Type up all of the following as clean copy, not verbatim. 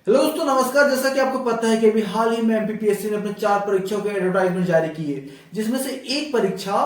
Hello दोस्तों, नमस्कार। जैसा कि आपको पता है कि अभी हाल ही में एमपीपीएससी ने अपने 4 परीक्षाओं के एडवर्टाइजमेंट जारी किए, जिसमें से एक परीक्षा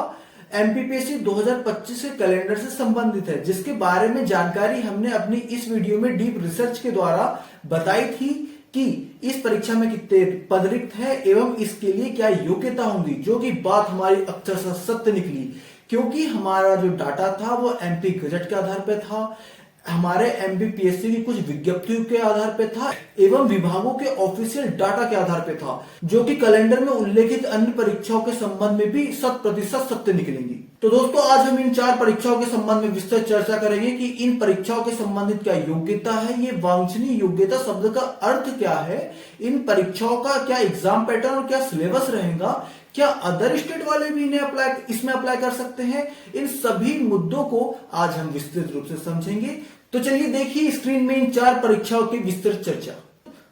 एमपीपीएससी 2025 के कैलेंडर से संबंधित है, जिसके बारे में जानकारी हमने अपनी इस वीडियो में डीप रिसर्च के द्वारा बताई थी कि इस परीक्षा में कितने पद रिक्त है एवं इसके लिए क्या योग्यता होगी, जो कि बात हमारी अक्षरशः सत्य निकली। क्योंकि हमारा जो डाटा था वो एमपी गजट के आधार पर था, हमारे एमपीपीएससी की कुछ विज्ञप्तियों के आधार पे था एवं विभागों के ऑफिशियल डाटा के आधार पे था, जो कि कैलेंडर में उल्लेखित अन्य परीक्षाओं के संबंध में भी 100% सत्य निकलेंगी। तो दोस्तों, आज हम इन 4 परीक्षाओं के संबंध में विस्तृत चर्चा करेंगे कि इन परीक्षाओं के संबंधित क्या योग्यता है, ये वांछनीय योग्यता शब्द का अर्थ क्या है, इन परीक्षाओं का क्या एग्जाम पैटर्न और क्या सिलेबस रहेगा, क्या अदर स्टेट वाले भी इन्हें इसमें अप्लाई कर सकते हैं। इन सभी मुद्दों को आज हम विस्तृत रूप से समझेंगे। तो चलिए देखिए स्क्रीन में इन 4 परीक्षाओं की विस्तृत चर्चा।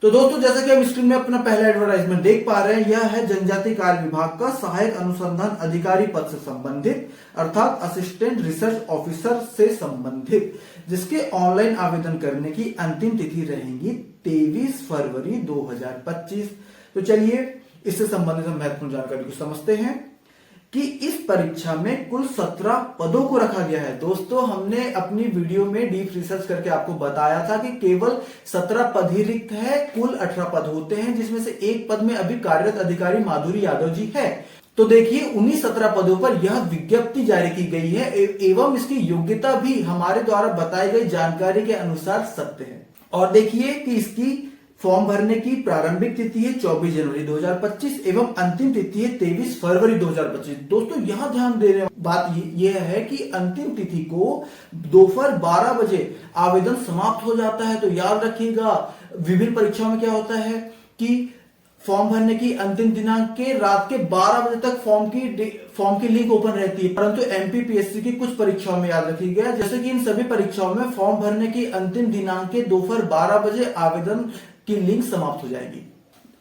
तो दोस्तों, जैसा कि हम स्क्रीन में अपना पहला एडवर्टाइजमेंट देख पा रहे हैं, यह है जनजातीय कार्य विभाग का सहायक अनुसंधान अधिकारी पद से संबंधित, अर्थात असिस्टेंट रिसर्च ऑफिसर से संबंधित, जिसके ऑनलाइन आवेदन करने की अंतिम तिथि रहेगी 23 फरवरी 2025। तो चलिए इससे संबंधित हम महत्वपूर्ण जानकारी को समझते हैं कि इस परीक्षा में कुल 17 पदों को रखा गया है। दोस्तों, हमने अपनी वीडियो में डीप रिसर्च करके आपको बताया था कि केवल 17 पद ही रिक्त है, कुल 18 पद होते हैं, जिसमें से एक पद में अभी कार्यरत अधिकारी माधुरी यादव जी है। तो देखिए उन्हीं 17 पदों पर यह विज्ञप्ति जारी की गई है एवं इसकी योग्यता भी हमारे द्वारा बताई गई जानकारी के अनुसार सत्य है। और देखिए कि इसकी फॉर्म भरने की प्रारंभिक तिथि है 24 जनवरी 2025 एवं अंतिम तिथि है 23 फरवरी 2025। दोस्तों, यहां ध्यान देने वाली बात यह है कि अंतिम तिथि को दोपहर 12 बजे आवेदन समाप्त हो जाता है। तो याद रखिएगा, विभिन्न परीक्षाओं में क्या होता है कि फॉर्म भरने की अंतिम दिनांक के रात के 12 बजे तक फॉर्म की लिंक ओपन रहती है, परंतु एमपीपीएससी की कुछ परीक्षाओं में याद रखिएगा, जैसे कि इन सभी परीक्षाओं में फॉर्म भरने की अंतिम दिनांक के दोपहर 12 बजे आवेदन की लिंक समाप्त हो जाएगी।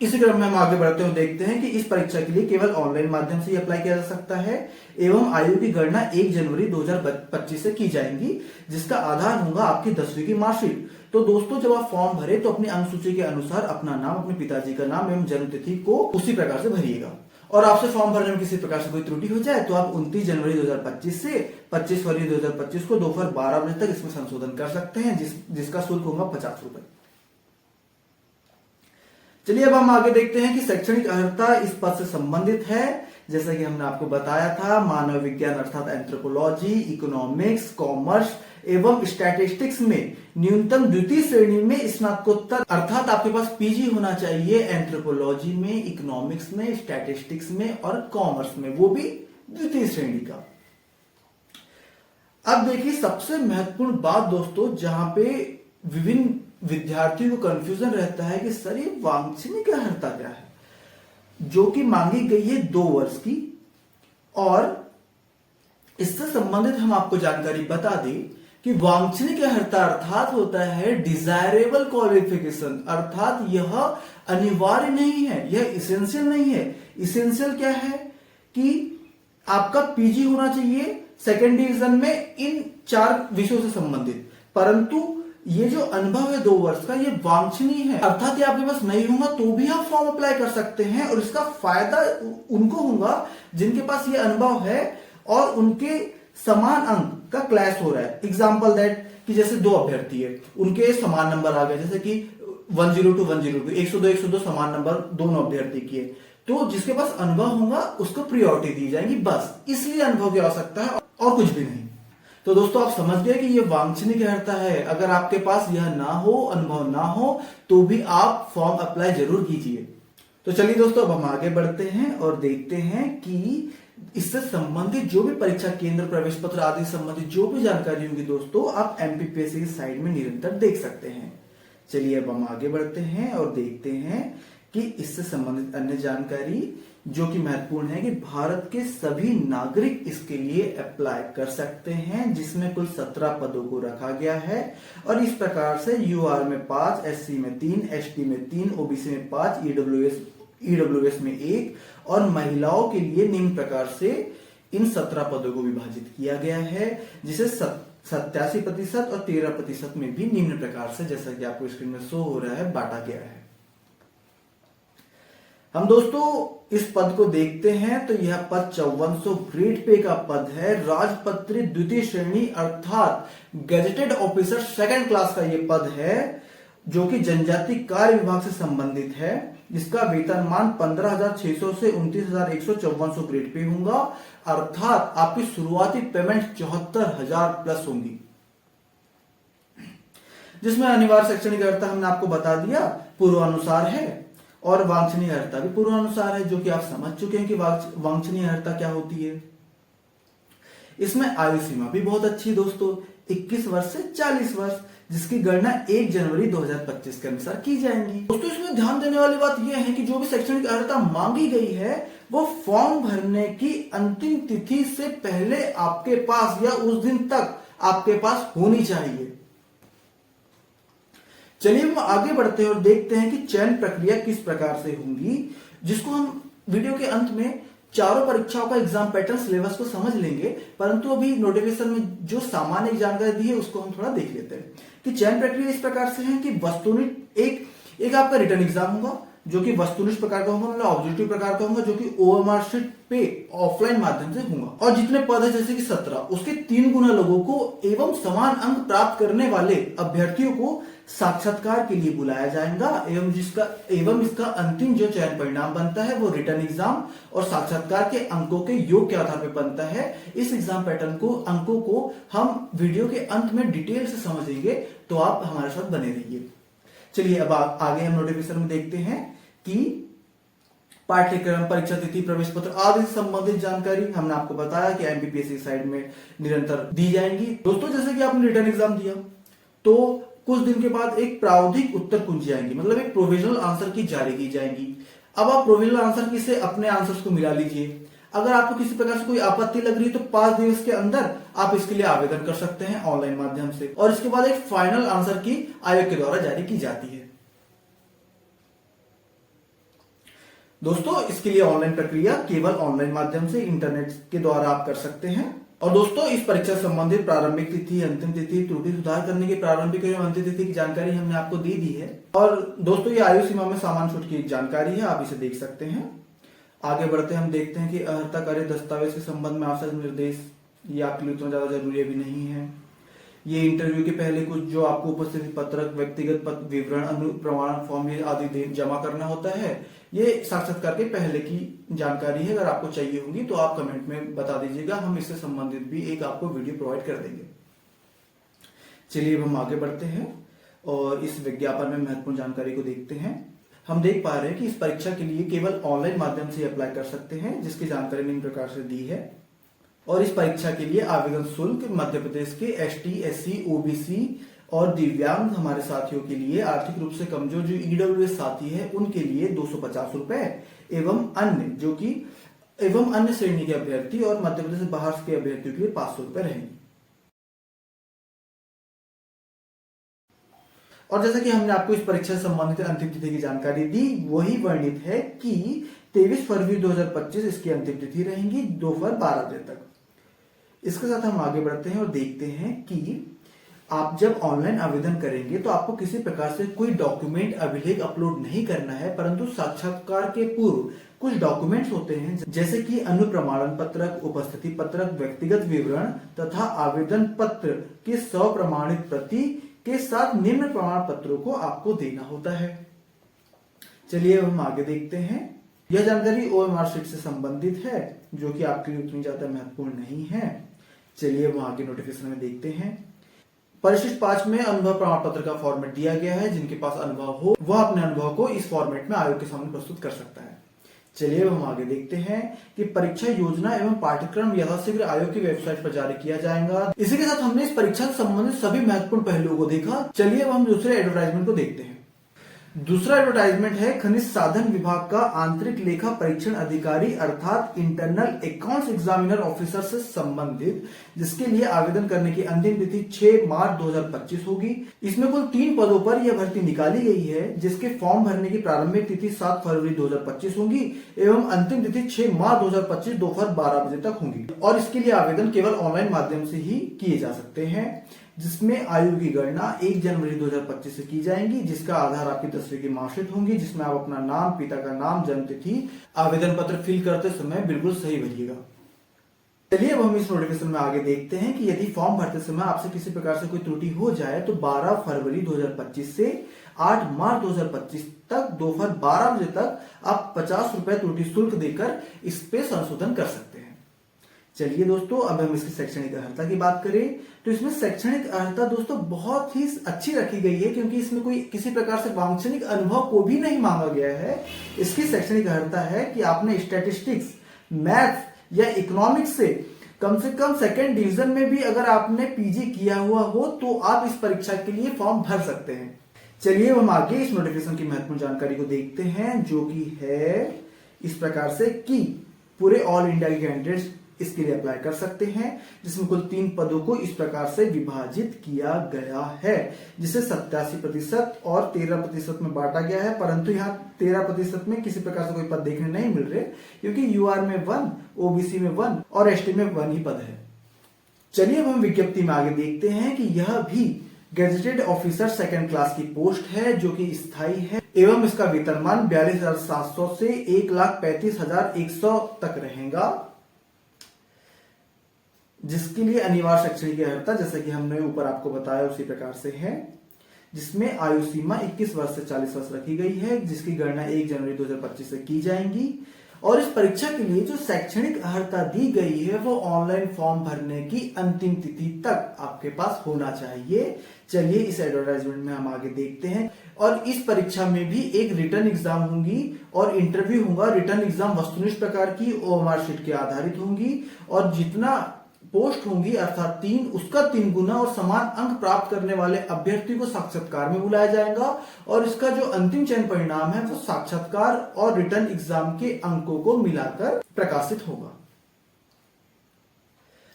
इसी क्रम में हम आगे बढ़ते हुए देखते हैं कि इस परीक्षा के लिए केवल ऑनलाइन माध्यम से ही अप्लाई किया जा सकता है एवं आयु की गणना 1 जनवरी 2025 से की जाएगी, जिसका आधार होगा आपकी 10वीं की मार्कशीट। तो दोस्तों, जब आप फॉर्म भरे तो अपनी अंक सूची के अनुसार अपना नाम, अपने पिताजी का नाम एवं जन्म तिथि को उसी प्रकार से भरिएगा। और आपसे फॉर्म भरने में किसी प्रकार से कोई त्रुटि हो जाए तो आप 29 जनवरी 2025 से 25 फरवरी 2025 को दोपहर 12 बजे तक इसमें संशोधन कर सकते हैं, जिसका शुल्क होगा 50 रुपए। चलिए अब हम आगे देखते हैं कि शैक्षणिक अर्हता इस पद से संबंधित है। जैसा कि हमने आपको बताया था, मानव विज्ञान अर्थात एंथ्रोपोलॉजी, इकोनॉमिक्स, कॉमर्स एवं स्टैटिस्टिक्स में न्यूनतम द्वितीय श्रेणी में स्नातकोत्तर अर्थात आपके पास पीजी होना चाहिए एंथ्रोपोलॉजी में, इकोनॉमिक्स में, स्टैटिस्टिक्स में और कॉमर्स में, वो भी द्वितीय श्रेणी का। अब देखिए सबसे महत्वपूर्ण बात दोस्तों, जहां पे विभिन्न विद्यार्थियों को कंफ्यूजन रहता है कि सर ये वांछनीय अर्हता क्या है, जो कि मांगी गई है 2 वर्ष की। और इससे संबंधित हम आपको जानकारी बता दें कि वांछनीय अर्हता अर्थात होता है डिजायरेबल क्वालिफिकेशन, अर्थात यह अनिवार्य नहीं है, यह इसेंशियल नहीं है। इसेंशियल क्या है कि आपका पीजी होना चाहिए सेकेंड डिवीजन में इन 4 विषयों से संबंधित, परंतु ये जो अनुभव है 2 वर्ष का, ये वांछनीय है, अर्थात ये आपके पास नहीं होगा तो भी आप फॉर्म अप्लाई कर सकते हैं। और इसका फायदा उनको होगा जिनके पास ये अनुभव है और उनके समान अंक का क्लैश हो रहा है। एग्जाम्पल दैट कि जैसे 2 अभ्यर्थी है, उनके समान नंबर आ गए, जैसे कि 102 102 102 समान नंबर दोनों अभ्यर्थी किए, तो जिसके पास अनुभव होगा उसको प्रियोरिटी दी जाएगी, बस इसलिए अनुभव की आवश्यकता है और कुछ भी नहीं। तो दोस्तों, आप समझ गए कि यह वांछनीय अर्हता है। अगर आपके पास यह ना हो, अनुभव ना हो, तो भी आप फॉर्म अप्लाई जरूर कीजिए। तो चलिए दोस्तों, अब हम आगे बढ़ते हैं और देखते हैं कि इससे संबंधित जो भी परीक्षा केंद्र, प्रवेश पत्र आदि संबंधित जो भी जानकारी होगी दोस्तों, आप एमपीपीएससी की साइट में निरंतर देख सकते हैं। चलिए अब हम आगे बढ़ते हैं और देखते हैं कि इससे संबंधित अन्य जानकारी जो कि महत्वपूर्ण है कि भारत के सभी नागरिक इसके लिए अप्लाई कर सकते हैं, जिसमें कुल 17 पदों को रखा गया है। और इस प्रकार से यूआर में 5, एससी में 3, एसटी में 3, ओबीसी में 5, ईडब्ल्यूएस में 1 और महिलाओं के लिए निम्न प्रकार से इन 17 पदों को विभाजित किया गया है, जिसे 87% और 13% में भी निम्न प्रकार से, जैसा कि आपको स्क्रीन में शो हो रहा है, बांटा गया है। हम दोस्तों इस पद को देखते हैं तो यह पद 5400 ग्रेड पे का पद है। राजपत्रित द्वितीय श्रेणी अर्थात गजेटेड ऑफिसर सेकंड क्लास का यह पद है, जो कि जनजाति कार्य विभाग से संबंधित है, जिसका वेतनमान 15,600 से 29,154 ग्रेड पे होगा, अर्थात आपकी शुरुआती पेमेंट 74,000 प्लस होंगी, जिसमें अनिवार्य शैक्षणिक अर्हता हमने आपको बता दिया पूर्वानुसार है, और वांछनीय अर्हता भी पूर्वानुसार है, जो कि आप समझ चुके हैं कि वांछनीय अर्हता क्या होती है। इसमें आयु सीमा भी बहुत अच्छी है दोस्तों, 21 वर्ष से 40 वर्ष, जिसकी गणना 1 जनवरी 2025 के अनुसार की जाएंगी। दोस्तों इसमें ध्यान देने वाली बात यह है कि जो भी शैक्षणिक अर्हता मांगी गई है वो फॉर्म भरने की अंतिम तिथि से पहले आपके पास या उस दिन तक आपके पास होनी चाहिए। चलिए हम आगे बढ़ते हैं और देखते हैं कि चयन प्रक्रिया किस प्रकार से होगी, जिसको हम वीडियो के अंत में चारों परीक्षाओं का एग्जाम पैटर्न सिलेबस को समझ लेंगे, परंतु अभी नोटिफिकेशन में जो सामान्य जानकारी दी है उसको हम थोड़ा देख लेते हैं। कि चयन प्रक्रिया इस प्रकार से है कि वस्तुनिष्ठ एक आपका रिटर्न एग्जाम होगा, जो कि वस्तुनिष्ठ प्रकार का होगा, मतलब ऑब्जेक्टिव प्रकार का होगा, जो कि ओएमआर शीट पे ऑफलाइन माध्यम से होगा, और जितने पद है जैसे कि 17, उसके 3 गुना लोगों को एवं समान अंक प्राप्त करने वाले अभ्यर्थियों को साक्षात्कार के लिए बुलाया जाएगा, एवं इसका अंतिम जो चयन परिणाम बनता है वो रिटर्न एग्जाम और साक्षात्कार के अंकों के योग के आधार पर बनता है। इस एग्जाम पैटर्न को, अंकों को हम वीडियो के अंत में डिटेल से समझेंगे, तो आप हमारे साथ बने रहिए। चलिए अब आगे हम नोटिफिकेशन में देखते हैं कि पाठ्यक्रम, परीक्षा तिथि, प्रवेश पत्र आदि से संबंधित जानकारी हमने आपको बताया कि एमपीपीएससी साइड में निरंतर दी जाएंगी। दोस्तों जैसे कि आपने रिटर्न एग्जाम दिया तो कुछ दिन के बाद एक प्रावधिक उत्तर कुंजी आएंगी, मतलब एक प्रोविजनल आंसर की जारी की जाएंगी। अब आप प्रोविजनल आंसर की से अपने आंसर्स को मिला लीजिए। अगर आपको किसी प्रकार से कोई आपत्ति लग रही है तो 5 दिवस के अंदर आप इसके लिए आवेदन कर सकते हैं ऑनलाइन माध्यम से, और इसके बाद एक फाइनल आंसर की आयोग के द्वारा जारी की जाती है। दोस्तों इसके लिए ऑनलाइन प्रक्रिया केवल ऑनलाइन माध्यम से इंटरनेट के द्वारा आप कर सकते हैं। और दोस्तों इस परीक्षा संबंधित प्रारंभिक तिथि, अंतिम तिथि, त्रुटि सुधार करने की प्रारंभिक एवं अंतिम तिथि की जानकारी हमने आपको दी दी है। और दोस्तों ये आयु सीमा में सामान्य छूट की जानकारी है, आप इसे देख सकते हैं। आगे बढ़ते हैं, हम देखते हैं कि अर्हता कार्य दस्तावेज के संबंध में आवश्यक निर्देश, ये आपके लिए उतना ज्यादा जरूरी अभी नहीं है। ये इंटरव्यू के पहले कुछ जो आपको उपस्थिति पत्रक, व्यक्तिगत विवरण, अनुप्रमाण फॉर्म आदि जमा करना होता है, ये साक्षात्कार के पहले की जानकारी है। अगर आपको चाहिए होगी तो आप कमेंट में बता दीजिएगा, हम इससे संबंधित भी एक आपको वीडियो प्रोवाइड कर देंगे। चलिए अब हम आगे बढ़ते हैं और इस विज्ञापन में महत्वपूर्ण जानकारी को देखते हैं। हम देख पा रहे हैं कि इस परीक्षा के लिए केवल ऑनलाइन माध्यम से अप्लाई कर सकते हैं, जिसकी जानकारी निम्न प्रकार से दी है। और इस परीक्षा के लिए आवेदन शुल्क मध्य प्रदेश के एसटी, एससी, ओबीसी और दिव्यांग हमारे साथियों के लिए, आर्थिक रूप से कमजोर जो ईडब्ल्यूएस साथी है उनके लिए 250 रुपए, एवं अन्य श्रेणी के अभ्यर्थी और मध्य प्रदेश से बाहर के अभ्यर्थियों के लिए 500 रुपए रहेंगे। और जैसा कि हमने आपको इस परीक्षा से संबंधित अंतिम तिथि की जानकारी दी, वही वर्णित है कि 23 फरवरी 2025 इसकी अंतिम तिथि रहेंगी, दोपहर 12 बजे तक। इसके साथ हम आगे बढ़ते हैं और देखते हैं कि आप जब ऑनलाइन आवेदन करेंगे तो आपको किसी प्रकार से कोई डॉक्यूमेंट अभिलेख अपलोड नहीं करना है, परंतु साक्षात्कार के पूर्व कुछ डॉक्यूमेंट्स होते हैं, जैसे कि अनुप्रमाणन पत्रक, उपस्थिति पत्रक, व्यक्तिगत विवरण तथा आवेदन पत्र की स्वप्रमाणित प्रति के साथ निम्न प्रमाण पत्रों को आपको देना होता है। चलिए हम आगे देखते हैं। यह जानकारी ओएमआर शीट से संबंधित है, जो कि आपके लिए उतनी ज्यादा महत्वपूर्ण नहीं है। चलिए हम आगे नोटिफिकेशन में देखते हैं। परिशिष्ट 5 में अनुभव प्रमाण पत्र का फॉर्मेट दिया गया है। जिनके पास अनुभव हो वह अपने अनुभव को इस फॉर्मेट में आयोग के सामने प्रस्तुत कर सकता है। चलिए हम आगे देखते हैं कि परीक्षा योजना एवं पाठ्यक्रम यथाशीघ्र आयोग की वेबसाइट पर जारी किया जाएगा। इसी के साथ हमने इस परीक्षा से संबंधित सभी महत्वपूर्ण पहलुओं को देखा। चलिए अब हम दूसरे एडवर्टाइजमेंट को देखते हैं। दूसरा एडवर्टाइजमेंट है खनिज साधन विभाग का आंतरिक लेखा परीक्षण अधिकारी अर्थात इंटरनल अकाउंट्स एग्जामिनर ऑफिसर से संबंधित, जिसके लिए आवेदन करने की अंतिम तिथि 6 मार्च 2025 होगी। इसमें कुल 3 पदों पर यह भर्ती निकाली गई है, जिसके फॉर्म भरने की प्रारंभिक तिथि 7 फरवरी 2025 होगी एवं अंतिम तिथि 6 मार्च 2025 दोपहर 12 बजे तक होंगी। और इसके लिए आवेदन केवल ऑनलाइन माध्यम से ही किए जा सकते हैं, जिसमें आयु की गणना 1 जनवरी 2025 से की जाएगी, जिसका आधार आपकी 10वीं की मार्कशीट होंगी, जिसमें आप अपना नाम, पिता का नाम, जन्म तिथि, आवेदन पत्र फिल करते समय बिल्कुल सही भरिएगा। चलिए अब हम इस नोटिफिकेशन में आगे देखते हैं कि यदि फॉर्म भरते समय आपसे किसी प्रकार से कोई त्रुटि हो जाए तो 12 फरवरी 2025 से 8 मार्च 2025 तक दोपहर 12 बजे तक आप 50 रुपए त्रुटि शुल्क देकर इस पे संशोधन कर सकते हैं। चलिए दोस्तों, अब हम इसकी शैक्षणिक अर्हता की बात करें तो इसमें शैक्षणिक अर्हता दोस्तों बहुत ही अच्छी रखी गई है, क्योंकि इसमें कोई किसी प्रकार से वांछनीय अनुभव को भी नहीं मांगा गया है। इसकी शैक्षणिक अर्हता है कि आपने स्टैटिस्टिक्स, मैथ्स या इकोनॉमिक्स से कम 2nd डिवीजन में भी अगर आपने पीजी किया हुआ हो तो आप इस परीक्षा के लिए फॉर्म भर सकते हैं। चलिए हम आगे इस नोटिफिकेशन की महत्वपूर्ण जानकारी को देखते हैं, जो कि है इस प्रकार से कि पूरे ऑल इंडिया के कैंडिडेट्स इसके लिए अप्लाई कर सकते हैं, जिसमें कुल 3 पदों को इस प्रकार से विभाजित किया गया है, जिसे 87% और 13% में बांटा गया है। परंतु यहाँ 13% में किसी प्रकार से कोई पद देखने नहीं मिल रहे, क्योंकि यूआर में 1, ओबीसी में 1 और एसटी में 1 ही पद है। चलिए अब हम विज्ञप्ति में आगे देखते हैं कि यह भी गेजेटेड ऑफिसर 2nd क्लास की पोस्ट है, जो कि स्थायी है एवं इसका वेतनमान 42,700 से 1,35,100 तक रहेगा, जिसके लिए अनिवार्य शैक्षणिक अर्हता जैसे कि हमने ऊपर आपको बताया उसी प्रकार से है, जिसमें आयु सीमा 21 वर्ष से 40 वर्ष रखी गई है, जिसकी गणना 1 जनवरी 2025 से की जाएंगी। और इस परीक्षा के लिए जो शैक्षणिक अर्हता दी गई है वो ऑनलाइन फॉर्म भरने की अंतिम तिथि तक आपके पास होना चाहिए। चलिए इस एडवर्टाइजमेंट में हम आगे देखते हैं। और इस परीक्षा में भी एक रिटर्न एग्जाम होंगी और इंटरव्यू होगा। रिटर्न एग्जाम वस्तुनिष्ठ प्रकार की ओएमआर शीट के आधारित होंगी और जितना पोस्ट होंगी अर्थात 3, उसका 3 गुना और समान अंक प्राप्त करने वाले अभ्यर्थी को साक्षात्कार में बुलाया जाएगा और इसका जो अंतिम चयन परिणाम है वो साक्षात्कार और रिटर्न एग्जाम के अंकों को मिलाकर प्रकाशित होगा।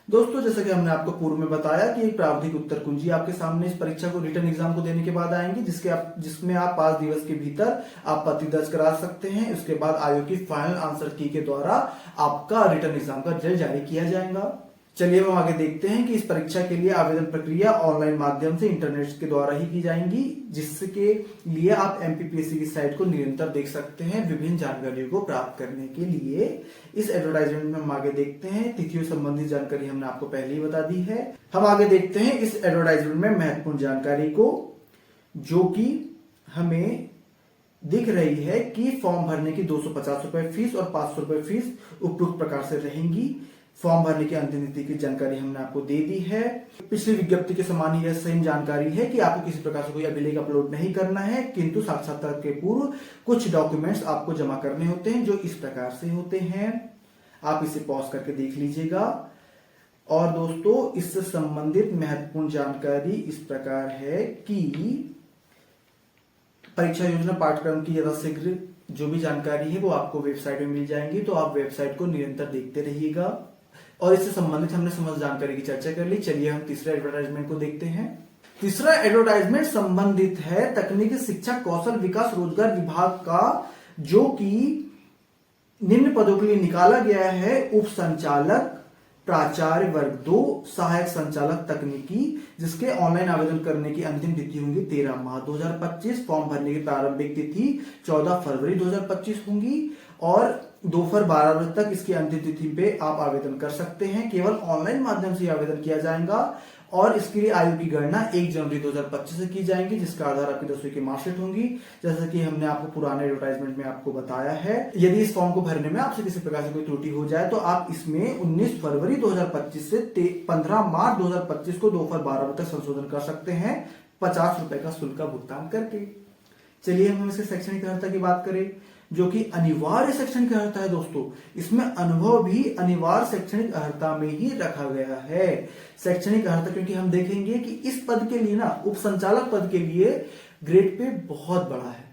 दोस्तों, जैसा कि हमने आपको पूर्व में बताया कि एक प्रावधिक उत्तर कुंजी आपके सामने इस परीक्षा को रिटर्न एग्जाम को देने के बाद आएंगी, जिसमें आप 5 दिवस के भीतर आपत्ति दर्ज करा सकते हैं। उसके बाद आयोग की फाइनल आंसर की के द्वारा आपका रिटर्न एग्जाम का रिजल्ट जारी किया जाएगा। चलिए हम आगे देखते हैं कि इस परीक्षा के लिए आवेदन प्रक्रिया ऑनलाइन माध्यम से इंटरनेट के द्वारा ही की जाएंगी, जिसके लिए आप एमपीपीएससी की साइट को निरंतर देख सकते हैं विभिन्न जानकारियों को प्राप्त करने के लिए। इस एडवर्टाइजमेंट में हम आगे देखते हैं, तिथियों संबंधित जानकारी हमने आपको पहले ही बता दी है। हम आगे देखते हैं इस एडवर्टाइजमेंट में महत्वपूर्ण जानकारी को, जो कि हमें दिख रही है कि फॉर्म भरने की 250 रुपए फीस और 500 रुपए फीस उपयुक्त प्रकार से रहेंगी। फॉर्म भरने की अंतिम तिथि की जानकारी हमने आपको दे दी है। पिछली विज्ञप्ति के समान ही यह सेम जानकारी है कि आपको किसी प्रकार से कोई अभिलेख अपलोड नहीं करना है, किंतु साक्षात्कार के पूर्व कुछ डॉक्यूमेंट्स आपको जमा करने होते हैं, जो इस प्रकार से होते हैं। आप इसे पॉज करके देख लीजिएगा। और दोस्तों, इससे संबंधित महत्वपूर्ण जानकारी इस प्रकार है कि परीक्षा योजना पाठ्यक्रम की यथाशीघ्र जो भी जानकारी है वो आपको वेबसाइट में मिल जाएंगी, तो आप वेबसाइट को निरंतर देखते रहिएगा। और इससे संबंधित हमने समस्त जानकारी की चर्चा कर ली। चलिए हम तीसरे एडवर्टाइजमेंट को देखते हैं। तीसरा एडवर्टाइजमेंट संबंधित है तकनीकी शिक्षा कौशल विकास रोजगार विभाग का, जो कि निम्न पदों के लिए निकाला गया है। उप संचालक, प्राचार्य वर्ग 2, सहायक संचालक तकनीकी, जिसके ऑनलाइन आवेदन करने की अंतिम तिथि होंगी 13 मार्च 2025। फॉर्म भरने की प्रारंभिक तिथि 14 फरवरी 2025 होंगी और दोपहर 12 बजे तक इसकी अंतिम तिथि पे आप आवेदन कर सकते हैं। केवल ऑनलाइन माध्यम से आवेदन किया जाएगा और इसके लिए आयु की गणना 1 जनवरी 2025 से की जाएगी, जिसका आधार आपकी 10वीं की मार्कशीट होंगी। जैसा कि हमने आपको पुराने एडवर्टाइजमेंट में आपको बताया है, यदि इस फॉर्म को भरने में आपसे किसी प्रकार से कोई त्रुटि हो जाए तो आप इसमें 19 फरवरी 2025 से 15 मार्च 2025 को दोपहर 12 बजे तक संशोधन कर सकते हैं 50 रुपए का शुल्क का भुगतान करके। चलिए हम इसके शैक्षणिक अर्हता की बात करें, जो कि अनिवार्य शैक्षणिक अर्हता है। दोस्तों, इसमें अनुभव भी अनिवार्य शैक्षणिक अर्हता में ही रखा गया है। शैक्षणिक अर्हता क्योंकि हम देखेंगे कि इस पद के लिए ना, उप संचालक पद के लिए ग्रेड पे बहुत बड़ा है।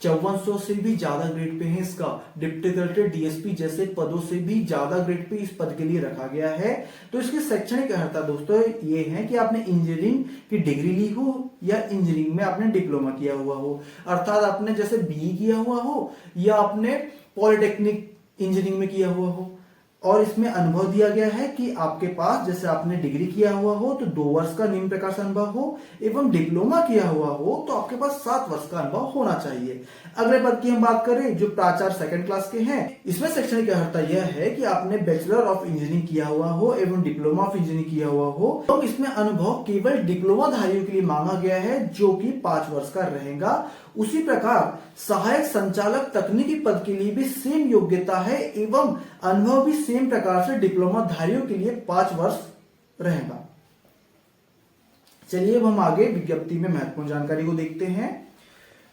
5400 से भी ज्यादा ग्रेड पे है इसका। डिप्टी कलेक्टर, डीएसपी जैसे पदों से भी ज्यादा ग्रेड पे इस पद के लिए रखा गया है। तो इसकी शैक्षणिक अर्हता दोस्तों ये है कि आपने इंजीनियरिंग की डिग्री ली हो या इंजीनियरिंग में आपने डिप्लोमा किया हुआ हो, अर्थात आपने जैसे बीई किया हुआ हो या आपने पॉलिटेक्निक इंजीनियरिंग में किया हुआ हो। और इसमें अनुभव दिया गया है कि आपके पास जैसे आपने डिग्री किया हुआ हो तो 2 वर्ष का निम्न प्रकार से अनुभव हो, एवं डिप्लोमा किया हुआ हो तो आपके पास 7 वर्ष का अनुभव होना चाहिए। अगले पद की हम बात करें जो प्राचार्य 2nd क्लास के हैं, इसमें शैक्षणिक अर्हता यह है कि आपने बैचलर ऑफ इंजीनियरिंग किया हुआ हो एवं डिप्लोमा ऑफ इंजीनियरिंग किया हुआ हो। तो इसमें अनुभव केवल डिप्लोमा धारियों के लिए मांगा गया है जो कि 5 वर्ष का रहेगा। उसी प्रकार सहायक संचालक तकनीकी पद के लिए भी सेम योग्यता है एवं अनुभव भी सेम प्रकार से डिप्लोमा धारियों के लिए 5 वर्ष रहेगा। चलिए अब हम आगे विज्ञप्ति में महत्वपूर्ण जानकारी को देखते हैं,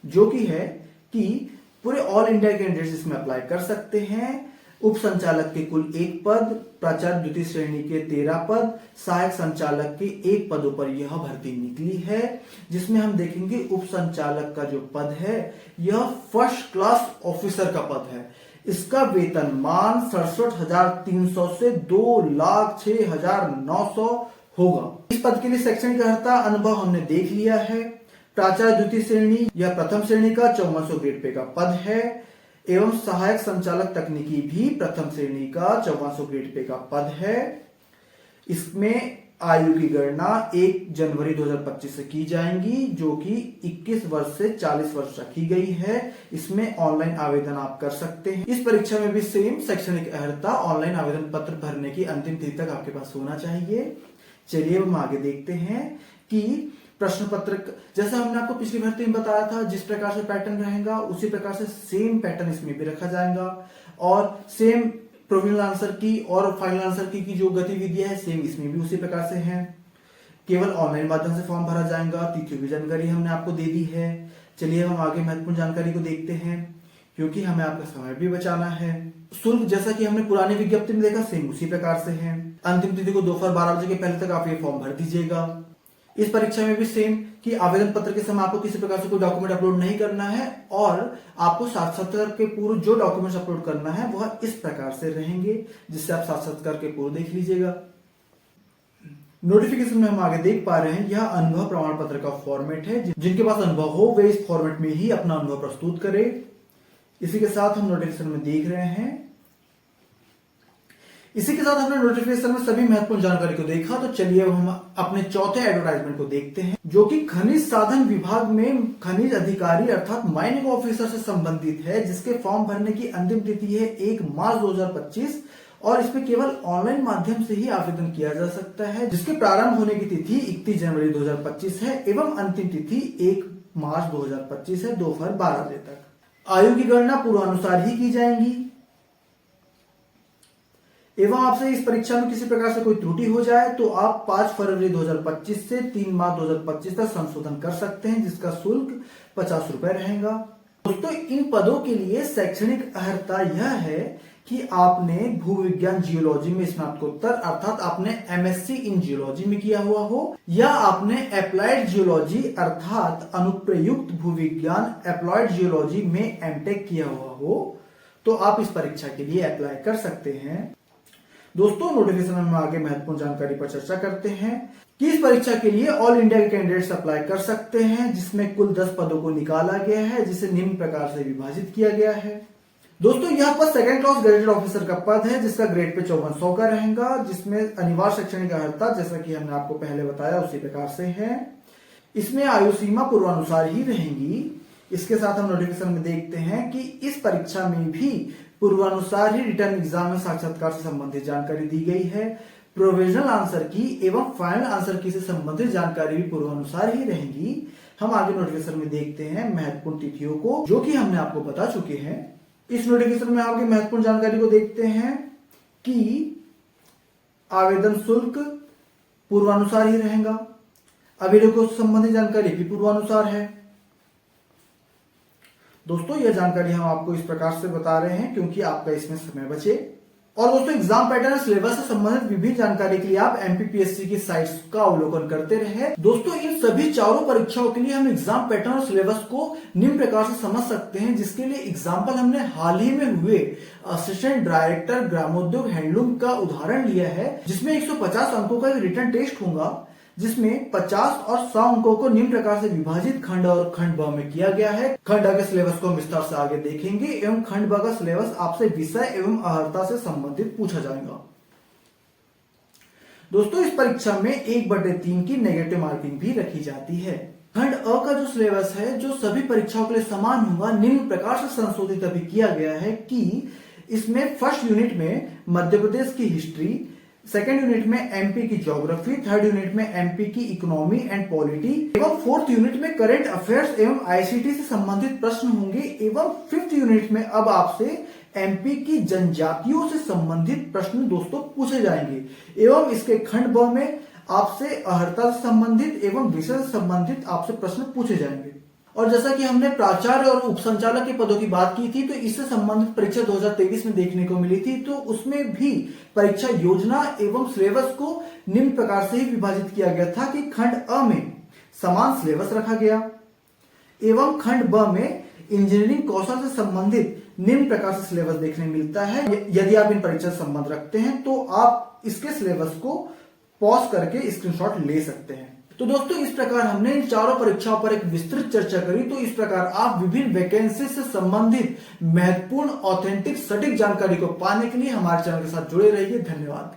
जो कि है कि पूरे ऑल इंडिया कैंडिडेट्स इसमें अप्लाई कर सकते हैं। उप संचालक के कुल 1 पद, प्राचार्य द्वितीय श्रेणी के 13 पद, सहायक संचालक के 1 पदों पर यह भर्ती निकली है। जिसमें हम देखेंगे उप संचालक का जो पद है यह 1st क्लास ऑफिसर का पद है। इसका वेतनमान 67,300 से 2,06,900 होगा। इस पद के लिए शैक्षणिक अर्हता अनुभव हमने देख लिया है। प्राचार्य द्वितीय श्रेणी या प्रथम श्रेणी का 5400 ग्रेड पे का पद है, एवं सहायक संचालक तकनीकी भी प्रथम श्रेणी का 5400 ग्रेड पे का पद है। इसमें आयु की गणना 1 जनवरी 2025 से की जाएगी, जो कि 21 वर्ष से 40 वर्ष रखी गई है। इसमें ऑनलाइन आवेदन आप कर सकते हैं। इस परीक्षा में भी सेम शैक्षणिक अर्हता ऑनलाइन आवेदन पत्र भरने की अंतिम तिथि तक आपके पास होना चाहिए। चलिए हम आगे देखते हैं कि प्रश्न पत्र, जैसा हमने आपको पिछली भर्ती में बताया था जिस प्रकार से पैटर्न रहेगा उसी प्रकार से सेम पैटर्न इसमें भी रखा जाएगा, और सेम प्रोविजनल आंसर की और फाइनल आंसर की जो गतिविधियां है सेम इसमें भी उसी प्रकार से है। केवल ऑनलाइन माध्यम से फॉर्म भरा जाएगा। तिथियों की जानकारी हमने आपको दे दी है। चलिए हम आगे महत्वपूर्ण जानकारी को देखते हैं, क्योंकि हमें आपका समय भी बचाना है। शुल्क जैसा कि हमने पुरानी विज्ञप्ति में देखा सेम उसी प्रकार से है। अंतिम तिथि को दोपहर 12 बजे के पहले तक आप ये फॉर्म भर दीजिएगा। इस परीक्षा में भी सेम कि आवेदन पत्र के समय आपको किसी प्रकार से कोई डॉक्यूमेंट अपलोड नहीं करना है, और आपको साक्षात्कार के पूर्व जो डॉक्यूमेंट्स अपलोड करना है वह इस प्रकार से रहेंगे, जिससे आप साक्षात्कार के पूर्व देख लीजिएगा। नोटिफिकेशन में हम आगे देख पा रहे हैं यह अनुभव प्रमाण पत्र का फॉर्मेट है। जिनके पास अनुभव हो वे इस फॉर्मेट में ही अपना अनुभव प्रस्तुत करें। इसी के साथ हम नोटिफिकेशन में देख रहे हैं, इसी के साथ हमने नोटिफिकेशन में सभी महत्वपूर्ण जानकारी को देखा। तो चलिए अब हम अपने चौथे एडवर्टाइजमेंट को देखते हैं, जो कि खनिज साधन विभाग में खनिज अधिकारी अर्थात माइनिंग ऑफिसर से संबंधित है, जिसके फॉर्म भरने की अंतिम तिथि है 1 मार्च 2025, और इसमें केवल ऑनलाइन माध्यम से ही आवेदन किया जा सकता है, जिसके प्रारंभ होने की तिथि 31 जनवरी 2025 है एवं अंतिम तिथि 1 मार्च 2025 है दोपहर 12 बजे तक। आयु की गणना पूर्वानुसार ही की जाएंगी, एवं आपसे इस परीक्षा में किसी प्रकार से कोई त्रुटि हो जाए तो आप 5 फरवरी 2025 से 3 मार्च 2025 तक संशोधन कर सकते हैं, जिसका शुल्क 50 रुपए रहेगा। दोस्तों इन पदों के लिए शैक्षणिक अर्हता यह है कि आपने भूविज्ञान जियोलॉजी में स्नातकोत्तर अर्थात आपने एमएससी इन जियोलॉजी में किया हुआ हो, या आपने अप्लाइड जियोलॉजी अर्थात अनुप्रयुक्त भूविज्ञान अप्लाइड जियोलॉजी में एमटेक किया हुआ हो, तो आप इस परीक्षा के लिए अप्लाई कर सकते हैं। दोस्तों नोटिफिकेशन में हम आगे महत्वपूर्ण जानकारी पर चर्चा करते हैं कि इस परीक्षा के लिए ऑल इंडिया के कैंडिडेट्स अप्लाई कर सकते हैं, जिसमें कुल 10 पदों को निकाला गया है, जिसे निम्न प्रकार से विभाजित किया गया है। दोस्तों यहाँ पर 2nd क्लास ग्रेजुएट ऑफिसर का पद है, जिसका ग्रेड पे 5400 का रहेगा, जिसमें अनिवार्य शैक्षणिक अर्हता जैसा कि हमने आपको पहले बताया उसी प्रकार से है। इसमें आयु सीमा पूर्वानुसार ही रहेंगी। इसके साथ हम नोटिफिकेशन में देखते हैं कि इस परीक्षा में भी पूर्वानुसार ही रिटर्न एग्जाम में साक्षात्कार से संबंधित जानकारी दी गई है। प्रोविजनल आंसर की एवं फाइनल आंसर की से संबंधित जानकारी भी पूर्वानुसार ही रहेंगी। हम आगे नोटिफिकेशन में देखते हैं महत्वपूर्ण तिथियों को, जो कि हमने आपको बता चुके हैं। इस नोटिफिकेशन में आगे महत्वपूर्ण जानकारी को देखते हैं कि आवेदन शुल्क पूर्वानुसार ही रहेगा, अभिलेखों से संबंधित जानकारी भी पूर्वानुसार है। दोस्तों यह जानकारी हम आपको इस प्रकार से बता रहे हैं क्योंकि आपका इसमें समय बचे। और दोस्तों एग्जाम पैटर्न और सिलेबस से संबंधित विभिन्न जानकारी के लिए आप एमपीपीएससी की साइट्स का अवलोकन करते रहे। दोस्तों इन सभी चारों परीक्षाओं के लिए हम एग्जाम पैटर्न और सिलेबस को निम्न प्रकार से समझ सकते हैं, जिसके लिए एग्जाम्पल हमने हाल ही में हुए असिस्टेंट डायरेक्टर ग्रामोद्योग हैंडलूम का उदाहरण लिया है, जिसमें 150 अंकों का एक रिटन टेस्ट होगा, जिसमें 50 और 100 अंकों को निम्न प्रकार से विभाजित खंड और खंड ब में किया गया है। खंड अ के सिलेबस को हम विस्तार से आगे देखेंगे एवं खंड ब का सिलेबस आपसे विषय एवं अर्हता से संबंधित पूछा जाएगा। दोस्तों इस परीक्षा में 1/3 की नेगेटिव मार्किंग भी रखी जाती है। खंड अ का जो सिलेबस है, जो सभी परीक्षाओं के लिए समान होगा, निम्न प्रकार से संशोधित अभी किया गया है कि इसमें फर्स्ट यूनिट में मध्य प्रदेश की हिस्ट्री, सेकेंड यूनिट में एमपी की ज्योग्राफी, थर्ड यूनिट में एमपी की इकोनॉमी एंड पॉलिटी एवं फोर्थ यूनिट में करंट अफेयर्स एवं आईसीटी से संबंधित प्रश्न होंगे एवं फिफ्थ यूनिट में अब आपसे एमपी की जनजातियों से संबंधित प्रश्न दोस्तों पूछे जाएंगे एवं इसके खंड ब में आपसे अर्हता से संबंधित एवं विषय से संबंधित आपसे प्रश्न पूछे जाएंगे। और जैसा कि हमने प्राचार्य और उपसंचालक के पदों की बात की थी, तो इससे संबंधित परीक्षा 2023 में देखने को मिली थी, तो उसमें भी परीक्षा योजना एवं सिलेबस को निम्न प्रकार से ही विभाजित किया गया था कि खंड अ में समान सिलेबस रखा गया एवं खंड ब में इंजीनियरिंग कौशल से संबंधित निम्न प्रकार से सिलेबस देखने मिलता है। यदि आप इन परीक्षा से संबंध रखते हैं तो आप इसके सिलेबस को पॉज करके स्क्रीनशॉट ले सकते हैं। तो दोस्तों इस प्रकार हमने इन चारों परीक्षाओं पर एक विस्तृत चर्चा करी। तो इस प्रकार आप विभिन्न वैकेंसी से संबंधित महत्वपूर्ण ऑथेंटिक सटीक जानकारी को पाने के लिए हमारे चैनल के साथ जुड़े रहिए। धन्यवाद।